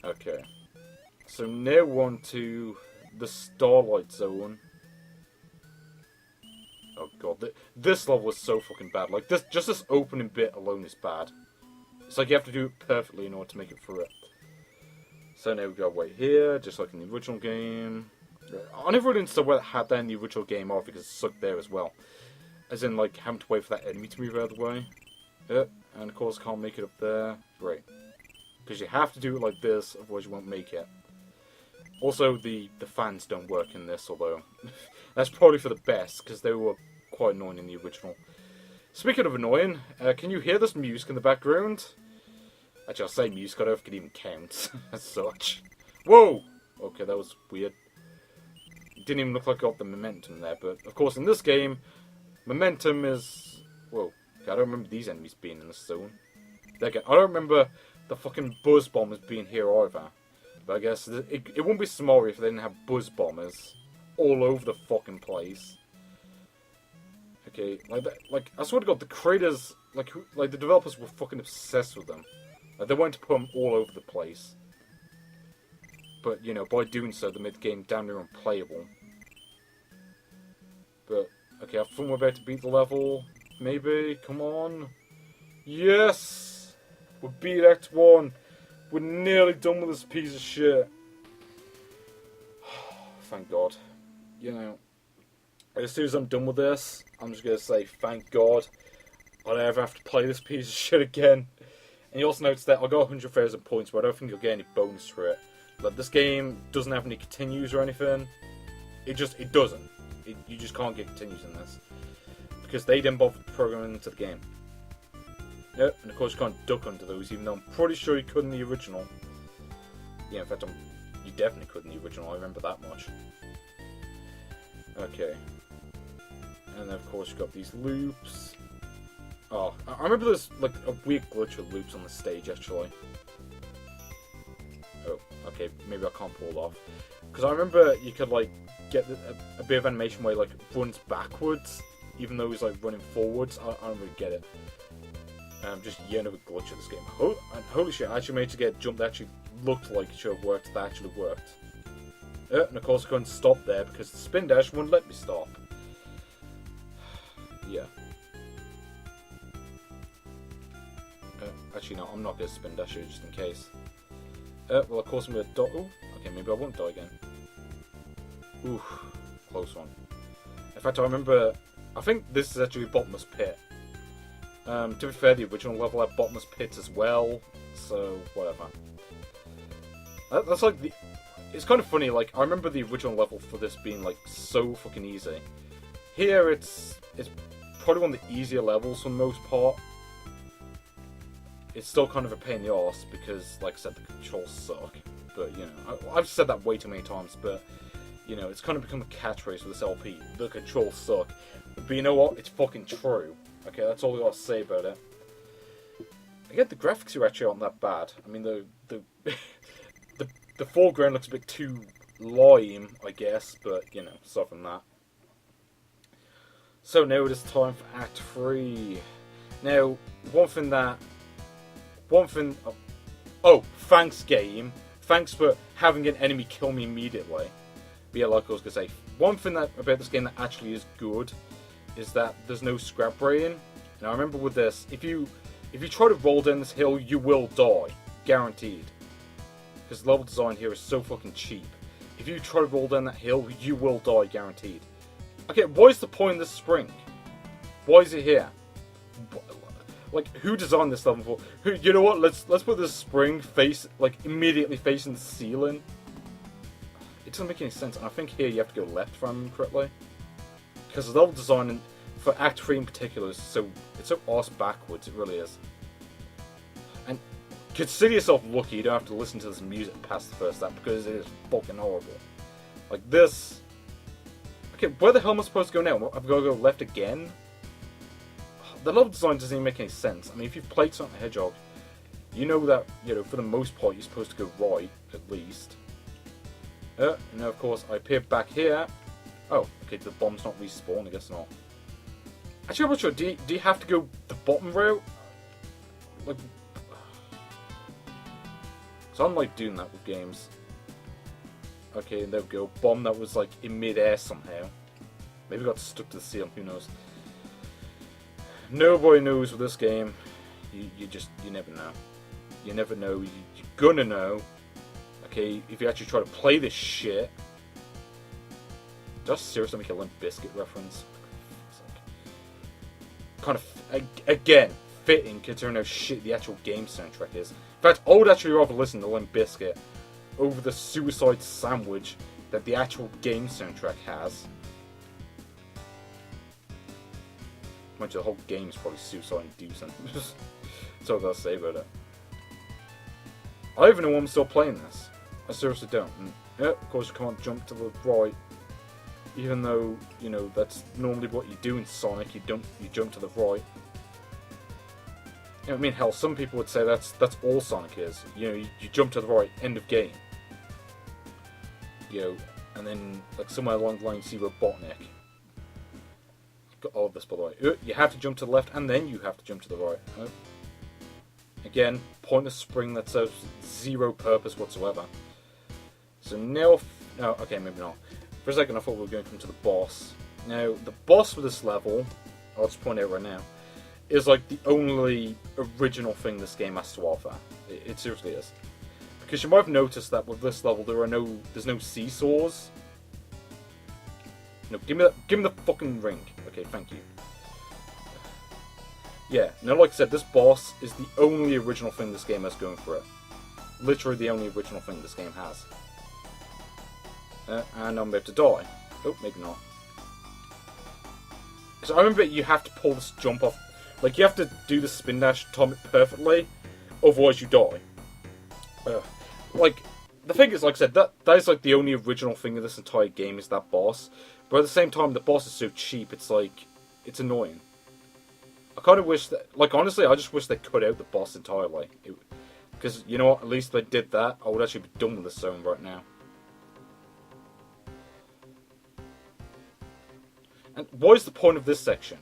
Okay. So now we're on to the Starlight Zone. Oh god, this level is so fucking bad. Like, just this opening bit alone is bad. It's like you have to do it perfectly in order to make it through it. So now we got wait here, just like in the original game. I never really understood where it had that in the original game off because it sucked there as well. As in, like, having to wait for that enemy to move out of the way. And of course, can't make it up there. Great. Because you have to do it like this, otherwise you won't make it. Also, the fans don't work in this, although that's probably for the best, because they were quite annoying in the original. Speaking of annoying, can you hear this music in the background? Actually, I'll say music, I don't know if it can even count as such. Whoa! Okay, that was weird. Didn't even look like I got the momentum there, but of course in this game, momentum is... Whoa, okay, I don't remember these enemies being in this zone. Again, I don't remember the fucking buzz bombers being here either. But I guess it wouldn't be Somari if they didn't have buzz bombers all over the fucking place. Okay, like I swear to God, the creators, like the developers were fucking obsessed with them. Like, they wanted to put them all over the place. But you know, by doing so, they made the game damn near unplayable. But okay, I think we're about to beat the level. Maybe, come on, yes, we beat Act 1. We're nearly done with this piece of shit. Thank God. You know, as soon as I'm done with this, I'm just going to say, thank God I don't ever have to play this piece of shit again. And you also notice that I got 100,000 points, but I don't think you'll get any bonus for it. Like, this game doesn't have any continues or anything. It doesn't. You just can't get continues in this. Because they didn't bother programming into the game. Yep, and of course you can't duck under those, even though I'm pretty sure you could in the original. Yeah, in fact, you definitely could in the original, I remember that much. Okay. And then of course you've got these loops. Oh, I remember there's like a weird glitch with loops on the stage, actually. Oh, okay, maybe I can't pull it off. Because I remember you could like get a bit of animation where he like runs backwards, even though he's like running forwards. I don't really get it. Just yet another glitch of this game. And holy shit, I actually managed to get a jump that actually looked like it should have worked. That actually worked. And of course I couldn't stop there because the spin dash wouldn't let me stop. Yeah. Actually no, I'm not going to spin dash here just in case. Well of course I'm going to die. Oh, okay, maybe I won't die again. Ooh, close one. In fact I remember, I think this is actually Bottomless Pit. To be fair, the original level had bottomless pits as well, so whatever. That's like the... It's kind of funny, like, I remember the original level for this being, like, so fucking easy. Here, it's probably one of the easier levels for the most part. It's still kind of a pain in the arse, because, like I said, the controls suck. But, you know, I've said that way too many times, but, you know, it's kind of become a catchphrase with this LP. The controls suck. But you know what? It's fucking true. Okay, that's all I gotta say about it. Again, the graphics are actually aren't that bad. I mean, the foreground looks a bit too lime, I guess, but you know, aside from that. So now it is time for Act 3. Now, oh, thanks game. Thanks for having an enemy kill me immediately. But yeah, like I was gonna say, one thing about this game that actually is good is that there's no scrap brain. Now I remember with this, if you try to roll down this hill, you will die. Guaranteed. Because the level design here is so fucking cheap. If you try to roll down that hill, you will die, guaranteed. Okay, what is the point of this spring? Why is it here? Like, who designed this level for? You know what, let's put this spring immediately facing the ceiling. It doesn't make any sense, and I think here you have to go left if I remember correctly. Because the level design for Act 3 in particular is it's so arse backwards, it really is. And consider yourself lucky you don't have to listen to this music past the first act, because it is fucking horrible. Like this... Okay, where the hell am I supposed to go now? I've got to go left again? The level design doesn't even make any sense. I mean, if you've played Sonic the Hedgehog, you know that, you know, for the most part, you're supposed to go right, at least. And now, of course, I appear back here. Oh, okay, the bomb's not respawned, I guess not. Actually, I'm not sure, do you have to go the bottom route? Like... So I don't like doing that with games. Okay, there we go. Bomb that was like in mid-air somehow. Maybe got stuck to the ceiling, who knows. Nobody knows with this game. You never know. You never know. You're gonna know. Okay, if you actually try to play this shit. Just seriously make a Limp Bizkit reference. It's like, kind of, again, fitting considering how shit the actual game soundtrack is. In fact, I would actually rather listen to Limp Bizkit over the Suicide Sandwich that the actual game soundtrack has. Mind you, the whole game is probably suicide inducing. That's all I gotta say about it. I don't even know why I'm still playing this. I seriously don't. And, yeah, of course you can't jump to the right. Even though, you know, that's normally what you do in Sonic, you jump to the right. You know, I mean, hell, some people would say that's all Sonic is. You know, you jump to the right, end of game. You know, and then, like, somewhere along the line you see Robotnik. Got all of this, by the way. You have to jump to the left, and then you have to jump to the right. Again, pointless spring that serves zero purpose whatsoever. So now, no, okay, maybe not. For a second I thought we were going to come to the boss. Now, the boss for this level, I'll just point out right now, is like the only original thing this game has to offer. It seriously is. Because you might have noticed that with this level there's no seesaws. No, give me the fucking ring. Okay, thank you. Yeah, now like I said, this boss is the only original thing this game has going for it. Literally the only original thing this game has. And I'm about to die. Oh, maybe not. Because I remember you have to pull this jump off. Like, you have to do the spin dash, time it perfectly, otherwise you die. Like, the thing is, like I said, that is like the only original thing of this entire game is that boss. But at the same time, the boss is so cheap, it's like, it's annoying. I kind of wish that, like, honestly, I just wish they cut out the boss entirely. Because, you know what, at least they did that, I would actually be done with this zone right now. And what is the point of this section?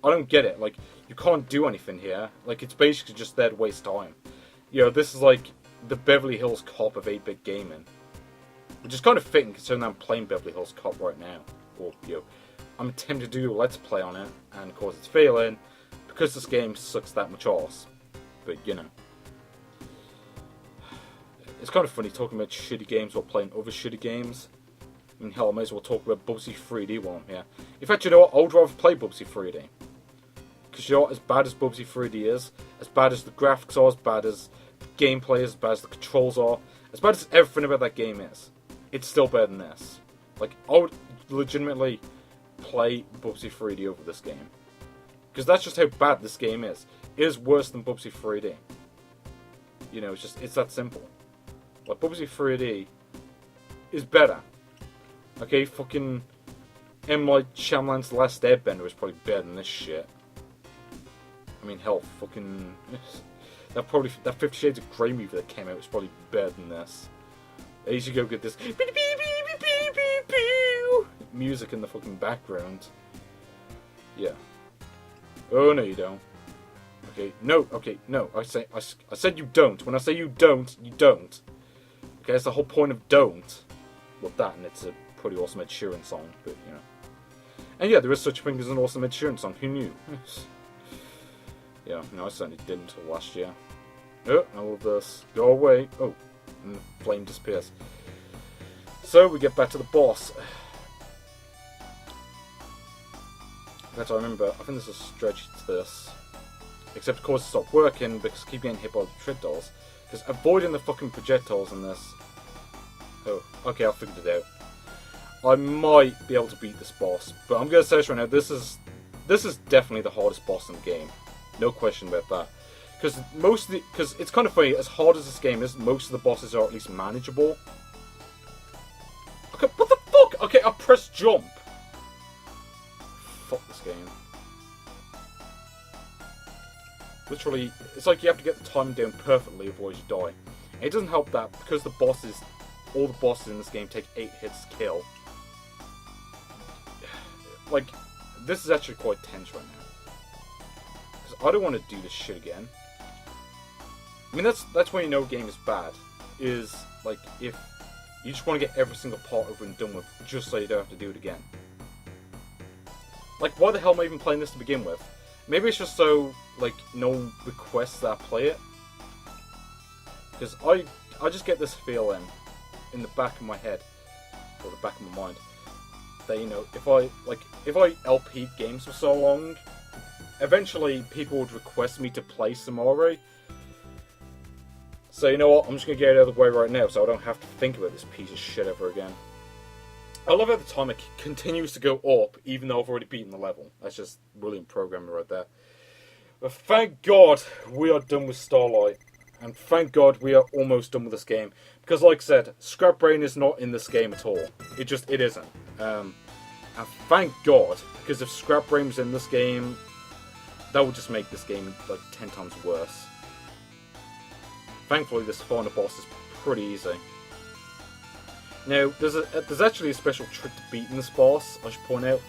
I don't get it. Like, you can't do anything here. Like, it's basically just there to waste time. You know, this is like the Beverly Hills Cop of 8-bit gaming. Which is kind of fitting considering I'm playing Beverly Hills Cop right now. Or, you know, I'm attempting to do a Let's Play on it. And, of course, it's failing. Because this game sucks that much ass. But, you know. It's kind of funny talking about shitty games while playing other shitty games. I mean, hell, I may as well talk about Bubsy 3D while I'm here. In fact, you know what? I would rather play Bubsy 3D. Because, you know what? As bad as Bubsy 3D is, as bad as the graphics are, as bad as the gameplay is, as bad as the controls are, as bad as everything about that game is, it's still better than this. Like, I would legitimately play Bubsy 3D over this game. Because that's just how bad this game is. It is worse than Bubsy 3D. You know, it's that simple. Like, Bubsy 3D is better. Okay, fucking M. Night Shyamalan's Last Airbender is probably better than this shit. I mean, hell, fucking that 50 Shades of Grey movie that came out was probably better than this. I used to go get this music in the fucking background. Yeah. Oh no, you don't. Okay, no. Okay, no. I said you don't. When I say you don't, you don't. Okay, that's the whole point of don't. Well, that and it's a pretty awesome Ed Sheeran song, but you know. And yeah, there is such a thing as an awesome Ed Sheeran song. Who knew? Yeah, no, I certainly didn't until last year. Oh, all of this. Go away. Oh, and the flame disappears. So we get back to the boss. In fact, I remember, I think there's a stretch to this. Except, of course, it stopped working because I keep getting hit by the projectiles. Because avoiding the fucking projectiles in this. Oh, okay, I figured it out. I might be able to beat this boss, but I'm gonna say this right now. This is definitely the hardest boss in the game. No question about that. Because it's kind of funny. As hard as this game is, most of the bosses are at least manageable. Okay, what the fuck? Okay, I pressed jump. Fuck this game. Literally, it's like you have to get the timing down perfectly, otherwise you die. And it doesn't help that because all the bosses in this game take 8 hits to kill. Like, this is actually quite tense right now. Because I don't want to do this shit again. I mean, that's when you know a game is bad. Is, like, if you just want to get every single part over and done with, just so you don't have to do it again. Like, why the hell am I even playing this to begin with? Maybe it's just so, like, no one requests that I play it. Because I just get this feeling in the back of my head, or the back of my mind, that, you know, if I LP'd games for so long, eventually people would request me to play Somari. So, you know what, I'm just going to get it out of the way right now so I don't have to think about this piece of shit ever again. I love how the time it continues to go up, even though I've already beaten the level. That's just brilliant programming right there. But thank God we are done with Starlight. And thank God we are almost done with this game. Because like I said, Scrap Brain is not in this game at all. It isn't. And thank God, because if Scrap Brain was in this game, that would just make this game like 10 times worse. Thankfully, this final boss is pretty easy. Now, there's actually a special trick to beating this boss, I should point out.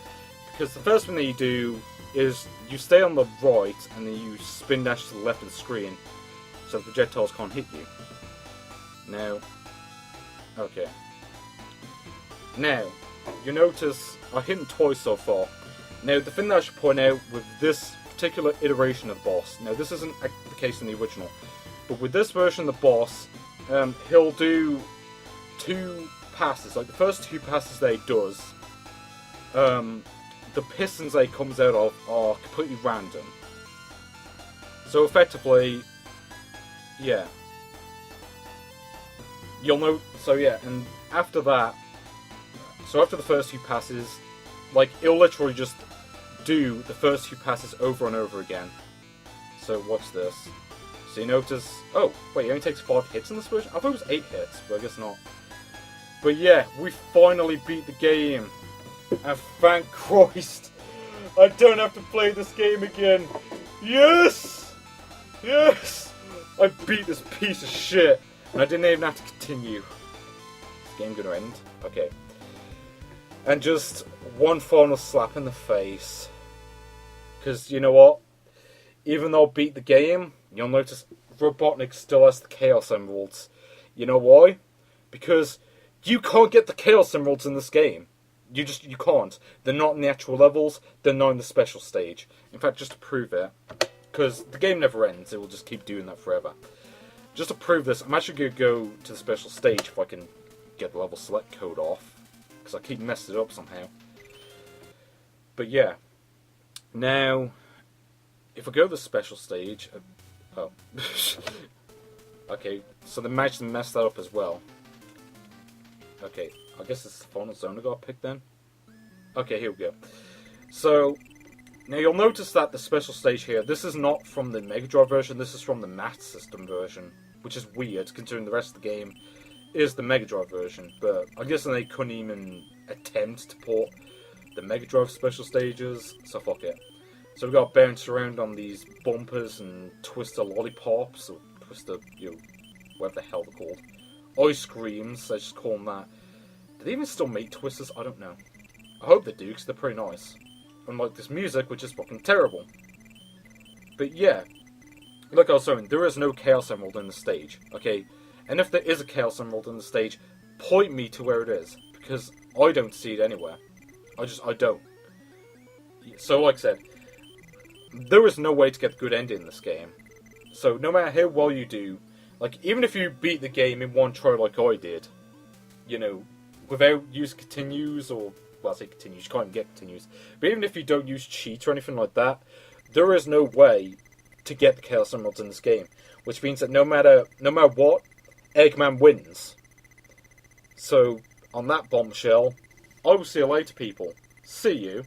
Because the first thing that you do is you stay on the right and then you spin dash to the left of the screen so the projectiles can't hit you. Now, okay. Now, you notice I've hit him twice so far. Now, the thing that I should point out with this particular iteration of the boss, now this isn't the case in the original, but with this version of the boss, he'll do 2 passes. Like the first 2 passes that he does, the pistons that he comes out of are completely random. So effectively, yeah. You'll know. So yeah, and after that, so after the first 2 passes, like it'll literally just do the first 2 passes over and over again. So watch this. So you notice, oh, wait, it only takes 5 hits in this version? I thought it was 8 hits, but I guess not. But yeah, we finally beat the game. And thank Christ, I don't have to play this game again. Yes! Yes! I beat this piece of shit. And I didn't even have to continue. Is the game gonna end? Okay. And just one final slap in the face. Because, you know what? Even though I beat the game, you'll notice Robotnik still has the Chaos Emeralds. You know why? Because you can't get the Chaos Emeralds in this game. You can't. They're not in the actual levels, they're not in the special stage. In fact, just to prove it, because the game never ends, it will just keep doing that forever. Just to prove this, I'm actually going to go to the special stage if I can get the level select code off. Because I keep messing it up somehow. But yeah. Now, if I go to the special stage... oh. Okay, so they managed to mess that up as well. Okay, I guess it's the final zone I got picked then. Okay, here we go. So, now you'll notice that the special stage here, this is not from the Mega Drive version, this is from the Master System version. Which is weird, considering the rest of the game is the Mega Drive version. But I guess they couldn't even attempt to port the Mega Drive special stages, so fuck it. So we got to bounce around on these bumpers and twister lollipops, or twister, whatever the hell they're called. Ice creams, I just call them that. Do they even still make twisters? I don't know. I hope they do, because they're pretty nice. Unlike this music, which is fucking terrible. But yeah, like I was saying, there is no Chaos Emerald in the stage, okay? And if there is a Chaos Emerald in the stage, point me to where it is, because I don't see it anywhere. I don't. So, like I said, there is no way to get a good ending in this game. So, no matter how well you do, like, even if you beat the game in one try like I did, you know, without using continues, or, well, I say continues, you can't even get continues, but even if you don't use cheats or anything like that, there is no way to get the Chaos Emeralds in this game. Which means that no matter what, Eggman wins. So, on that bombshell, I will see you later, people. See you.